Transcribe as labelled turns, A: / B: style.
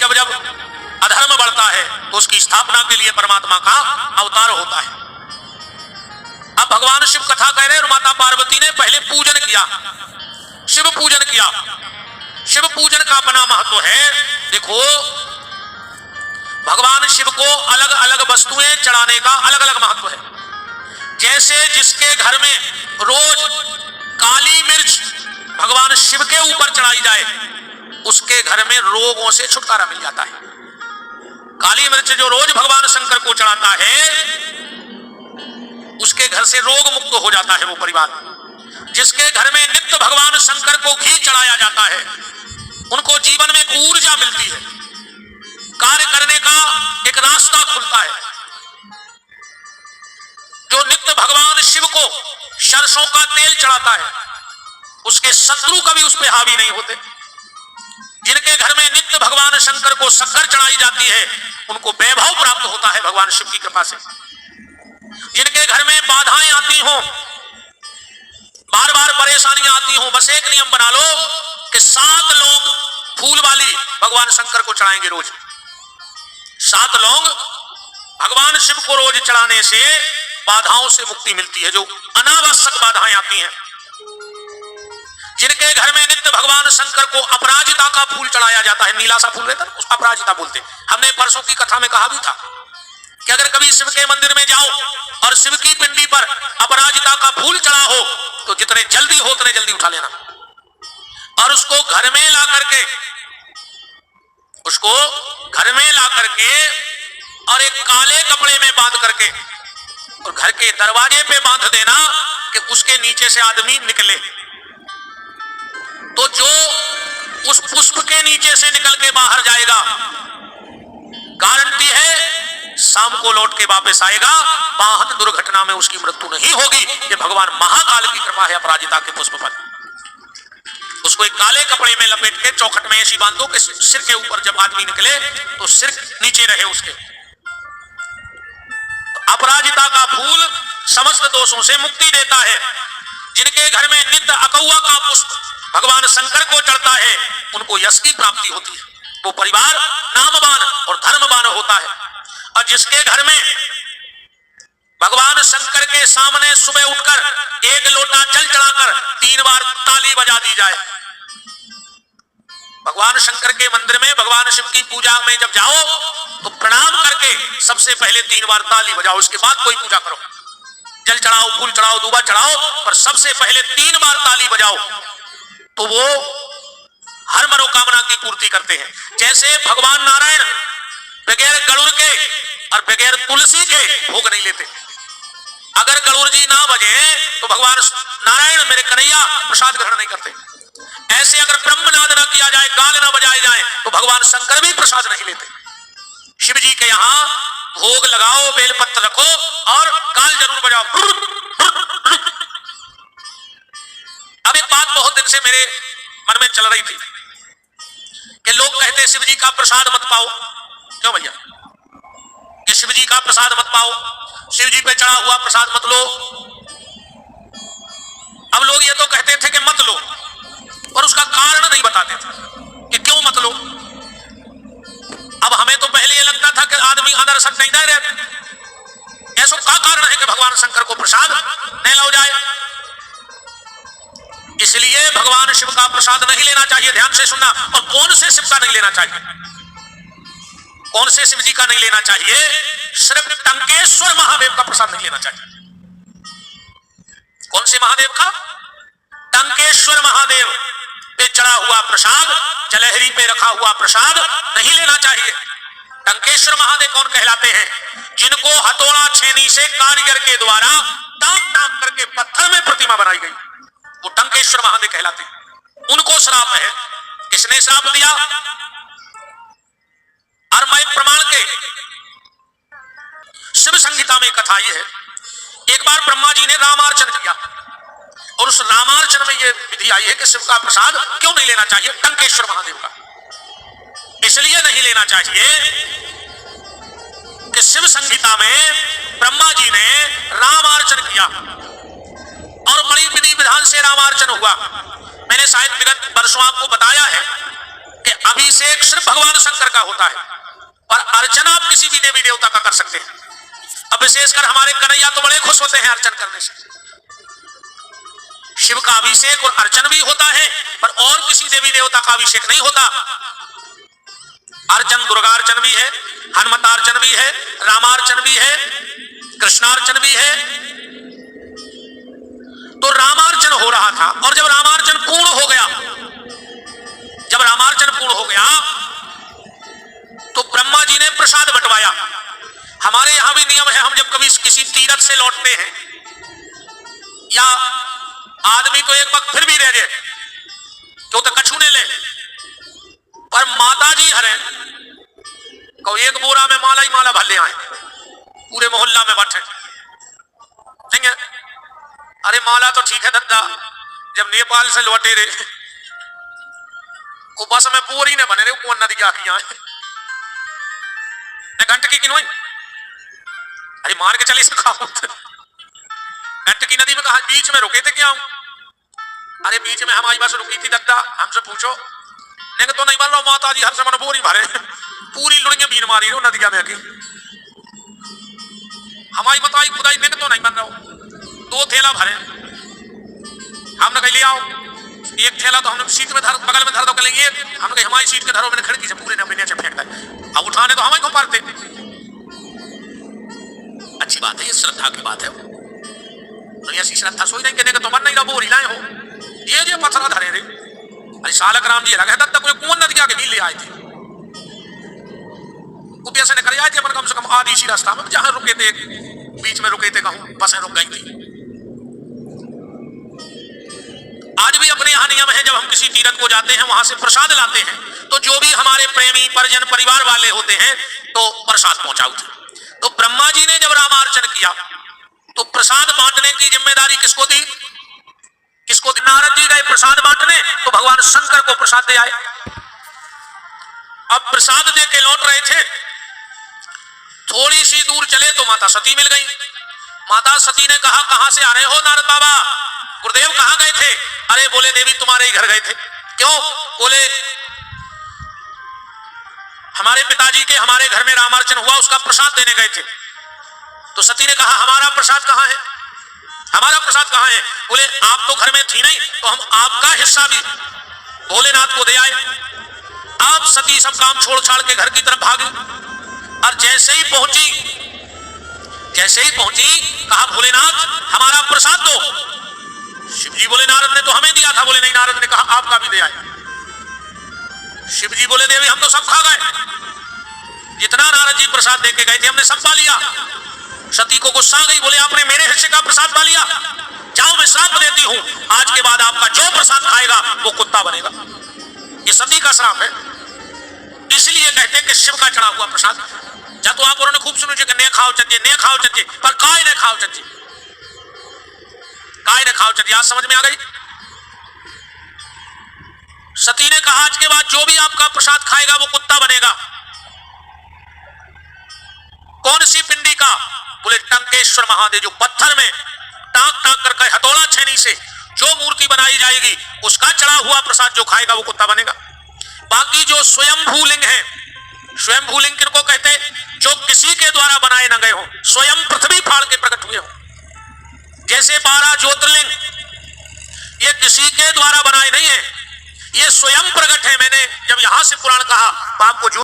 A: जब जब अधर्म बढ़ता है तो उसकी स्थापना के लिए परमात्मा का अवतार होता है। अब भगवान शिव कथा कह रहे हैं और माता पार्वती ने पहले पूजन किया, शिव पूजन किया। शिव पूजन का अपना महत्व है। देखो, भगवान शिव को अलग अलग वस्तुएं चढ़ाने का अलग अलग महत्व है। जैसे जिसके घर में रोज काली मिर्च भगवान शिव के ऊपर चढ़ाई जाए, उसके घर में रोगों से छुटकारा मिल जाता है। काली मिर्च जो रोज भगवान शंकर को चढ़ाता है, उसके घर से रोग मुक्त हो जाता है वो परिवार। जिसके घर में नित्य भगवान शंकर को घी चढ़ाया जाता है, उनको जीवन में एक ऊर्जा मिलती है, कार्य करने का एक रास्ता खुलता है। जो नित्य भगवान शिव को सरसों का तेल चढ़ाता है, उसके शत्रु कभी उस पर हावी नहीं होते। जिनके घर में नित्य भगवान शंकर को शक्कर चढ़ाई जाती है, उनको वैभव प्राप्त होता है भगवान शिव की कृपा से। जिनके घर में बाधाएं आती हों, बार बार परेशानियां आती हों, बस एक नियम बना लो कि 7 लौंग फूल वाली भगवान शंकर को चढ़ाएंगे रोज। 7 लौंग भगवान शिव को रोज चढ़ाने से बाधाओं से मुक्ति मिलती है, जो अनावश्यक बाधाएं आती हैं। जिनके घर में नित्य भगवान शंकर को अपराजिता का फूल चढ़ाया जाता है, नीला सा फूल रहता है, उसको अपराजिता बोलते हैं। हमने परसों की कथा में कहा भी था कि अगर कभी शिव के मंदिर में जाओ और शिव की पिंडी पर अपराजिता का फूल चढ़ा हो, तो जितने जल्दी हो उतने जल्दी उठा लेना और उसको घर में ला करके और एक काले कपड़े में बांध करके और घर के दरवाजे पे बांध देना कि उसके नीचे से आदमी निकले। तो जो उस पुष्प के नीचे से निकल के बाहर जाएगा, गारंटी है शाम को लौट के वापस आएगा, वाहन दुर्घटना में उसकी मृत्यु नहीं होगी। ये भगवान महाकाल की कृपा है अपराजिता के पुष्प पर। उसको एक काले कपड़े में लपेट के चौखट में ऐसी बांधो कि सिर के ऊपर जब आदमी निकले तो सिर नीचे रहे उसके। तो अपराजिता का फूल समस्त दोषों से मुक्ति देता है। जिनके घर में नित्य अकौआ का पुष्प भगवान शंकर को चढ़ता है, उनको यश की प्राप्ति होती है, वो परिवार नामवान और धर्मवान होता है। और जिसके घर में भगवान शंकर के सामने सुबह उठकर 1 लोटा जल चढ़ाकर 3 बार ताली बजा दी जाए। भगवान शंकर के मंदिर में भगवान शिव की पूजा में जब जाओ तो प्रणाम करके सबसे पहले 3 बार ताली बजाओ, उसके बाद कोई पूजा करो। जल चढ़ाओ, फूल चढ़ाओ, दूबा चढ़ाओ, पर सबसे पहले 3 बार ताली बजाओ, तो वो हर मनोकामना की पूर्ति करते हैं। जैसे भगवान नारायण बगैर गरुड़ के और बगैर तुलसी के भोग नहीं लेते। अगर गरुड़ जी ना बजे तो भगवान नारायण मेरे कन्हैया प्रसाद ग्रहण नहीं करते। ऐसे अगर ब्रह्मनाद ना किया जाए, गाल ना बजाए जाए, तो भगवान शंकर भी प्रसाद नहीं लेते। शिव जी के यहाँ भोग लगाओ, बेलपत्र रखो और गाल जरूर बजाओ। अब एक बात बहुत दिन से मेरे मन में चल रही थी कि लोग कहते शिव जी का प्रसाद मत पाओ। क्यों भैया? कि शिव जी का प्रसाद मत पाओ, शिव जी पे चढ़ा हुआ प्रसाद मत लो। अब लोग ये तो कहते थे कि मत लो, और उसका कारण नहीं बताते थे कि क्यों मत लो। अब हमें तो पहले ये लगता था कि आदमी आदर्शक नहीं दे रहे, ऐसा क्या कारण है कि भगवान शंकर को प्रसाद नहीं लो जाए। इसलिए भगवान शिव का प्रसाद नहीं लेना चाहिए। ध्यान से सुनना। और कौन से शिव का नहीं लेना चाहिए? कौन से शिव जी का नहीं लेना चाहिए? सिर्फ टंकेश्वर महादेव का प्रसाद नहीं लेना चाहिए। कौन से महादेव का? टंकेश्वर महादेव पे चढ़ा हुआ प्रसाद, जलहरी पे रखा हुआ प्रसाद नहीं लेना चाहिए। टंकेश्वर महादेव कौन कहलाते हैं? जिनको हथौड़ा छेनी से कारीगर के द्वारा टांक टांक करके पत्थर में प्रतिमा बनाई गई, वो टंकेश्वर महादेव कहलाते हैं। उनको श्राप है। किसने श्राप दिया? और मैं प्रमाण के शिव संहिता में कथा ये है, एक बार ब्रह्मा जी ने रामार्चन किया और उस रामार्चन में ये विधि आई है कि शिव का प्रसाद क्यों नहीं लेना चाहिए? टंकेश्वर महादेव का इसलिए नहीं लेना चाहिए कि शिव संहिता में ब्रह्मा जी ने रामार्चन किया और बड़ी विधि विधान से रामार्चन हुआ। मैंने शायद विगत वर्षों आपको बताया है कि अभिषेक सिर्फ भगवान शंकर का होता है, पर अर्चना आप किसी भी देवी देवता का कर सकते हैं। अब विशेषकर हमारे कन्हैया तो बड़े खुश होते हैं अर्चन करने से। शिव का अभिषेक और अर्चन भी होता है, पर और किसी देवी देवता का अभिषेक नहीं होता। अर्चन दुर्गार्चन भी है, हनुमतार्चन भी है, रामार्चन भी है, कृष्णार्चन भी है। तो रामार्चन हो रहा था, और जब रामार्चन पूर्ण हो गया, तो ब्रह्मा जी ने प्रसाद बंटवाया। हमारे यहां भी नियम है, हम जब कभी किसी तीर्थ से लौटते हैं या आदमी को एक वक्त फिर भी दे दे तो कछु ने ले, पर माता जी हरे को एक बोरा में माला ही माला भर ले आए, पूरे मोहल्ला में बैठे नहीं है। अरे माला तो ठीक है दद्दा, जब नेपाल से लौटे रे वो बस में पूरी ने बने रे कौन नदी क्या किया घंट की किनोई, अरे मार के चली खाओ। घंट की नदी में कहा बीच में रुके थे क्या? अरे बीच में हमारी बस रुकी थी दद्दा, हमसे पूछो। नहीं तो नहीं मान लो माता जी हर समय बोरी भरे पूरी लुड़ियां बीन मारी रो नदिया में आके। हमारी बताई खुदाई नहीं तो नहीं मान रहा, 2 थैला भरे हमने कह लिया, एक थैला तो हमने सीट में धर बगल में धर दो, कहेंगे हमने कहा हमारी सीट के धरो, मैंने खिड़की से पूरे ने नीचे फेंक दिया। अब उठाने तो हमें क्यों पारते? अच्छी बात है, ये श्रद्धा की बात है। तो ऐसी श्रद्धा सोई नहीं कहने का तो मन नहीं रहा, बोरी लाए हो ये पत्थरा धरे रे। अरे सालक राम जी लगा तब तक कौन नदी आके भी ले आए थे, उपैसे ने कर आए थे अपन कम से कम आधी सी रास्ता में, जहां रुके थे बीच में रुके थे, कहूं बसें रुक गई थी। आज भी अपने यहाँ नियम है, जब हम किसी तीर्थ को जाते हैं वहां से प्रसाद लाते हैं, तो जो भी हमारे प्रेमी परिजन परिवार वाले होते हैं तो प्रसाद पहुंचाओ थे। तो ब्रह्मा जी ने जब रामार्चन किया तो प्रसाद बांटने की जिम्मेदारी किसको दी? किसको दी? नारद जी गए प्रसाद बांटने, तो भगवान शंकर को प्रसाद दे आए। अब प्रसाद दे के लौट रहे थे, थोड़ी सी दूर चले तो माता सती मिल गई। माता सती ने कहा कहां से आ रहे हो नारद बाबा? गुरुदेव कहां गए थे? अरे बोले देवी तुम्हारे ही घर गए थे। क्यों? बोले हमारे पिताजी के हमारे घर में रामार्चन हुआ, उसका प्रसाद देने गए थे। तो सती ने कहा हमारा प्रसाद कहां है? हमारा प्रसाद कहां है? बोले आप तो घर में थी नहीं, तो हम आपका हिस्सा भी भोलेनाथ को दे आए। आप सती सब काम छोड़ छाड़ के घर की तरफ भागी, और जैसे ही पहुंची कहा भोलेनाथ हमारा प्रसाद दो। शिव जी बोले नारद ने तो हमें दिया था। बोले नहीं, नारद ने कहा आपका भी दे आए। शिव जी बोले देवी हम तो सब खा गए, जितना नारद जी प्रसाद दे के गए थे हमने सब पा लिया। सती को गुस्सा आ गई, बोले आपने मेरे हिस्से का प्रसाद पा लिया, जाओ मैं श्राप देती हूं, आज के बाद आपका जो प्रसाद खाएगा वो कुत्ता बनेगा। ये सती का श्राप है। इसलिए कहते हैं कि शिव का चढ़ा हुआ प्रसाद जा तो आप उन्होंने खूब सुनो कि ने खाओ चचे, पर काय ने खाओ चचे, काय ने खाओ चचे। आज समझ में आ गई? सती ने कहा आज के बाद जो भी आपका प्रसाद खाएगा वो कुत्ता बनेगा। कौन सी पिंडी का? बोले टंकेश्वर महादेव, जो पत्थर में टांक करके हथौड़ा छेनी से जो मूर्ति बनाई जाएगी उसका चढ़ा हुआ प्रसाद जो खाएगा वो कुत्ता बनेगा। बाकी जो स्वयंभू लिंग है, स्वयंभू लिंग किनको कहते? जो किसी के द्वारा बनाए न गए हो, स्वयं पृथ्वी फाड़ के प्रकट हुए हो। जैसे 12 ज्योतिर्लिंग, ये किसी के द्वारा बनाए नहीं है, ये स्वयं प्रकट है। मैंने जब यहां से पुराण कहा तो आपको